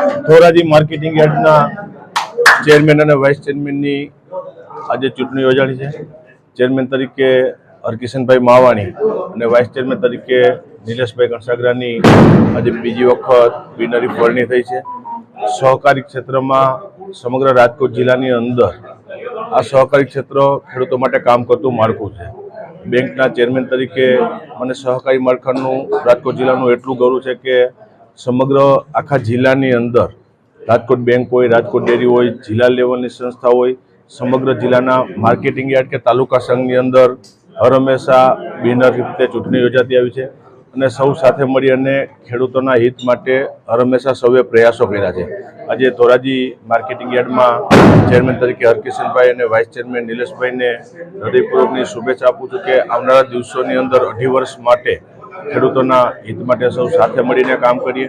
Dhoraji marketing યાર્ડના chairman અને vice ચેરમેનની આજે ચૂંટણી યોજાણી છે। ચેરમેન તરીકે હરકિશનભાઈ માવાણી અને વાઇસ ચેરમેન તરીકે નિલેશભાઈ કણસાગરાની આજે બીજી વખત બિનહરીફ વરણી થઈ છે। સહકારી ક્ષેત્રમાં સમગ્ર રાજકોટ જિલ્લાની અંદર આ સહકારી ક્ષેત્ર ખેડૂતો માટે કામ કરતું માળખું છે। બેંકના ચેરમેન તરીકે મને સહકારી માળખાનું રાજકોટ જિલ્લાનું એટલું ગૌરવ છે કે સમગ્ર આખા જિલ્લાની અંદર રાજકોટ બેંક હોય, રાજકોટ ડેરી હોય, જિલ્લા લેવલની સંસ્થા હોય, સમગ્ર જિલ્લાના માર્કેટિંગ યાર્ડ કે તાલુકા સંઘની અંદર હર હંમેશા બિનહરીફ રીતે ચૂંટણી યોજાતી આવી છે અને સૌ સાથે મળી અને ખેડૂતોના હિત માટે હર હંમેશા સૌએ પ્રયાસો કર્યા છે। આજે ધોરાજી માર્કેટિંગ યાર્ડમાં ચેરમેન તરીકે હરકિશનભાઈ અને વાઇસ ચેરમેન નિલેશભાઈને હૃદયપૂર્વકની શુભેચ્છા આપું છું કે આવનારા દિવસોની અંદર 2.5 વર્ષ માટે ખેડૂતોના હિત માટે સૌ સાથે મળીને કામ કરીએ।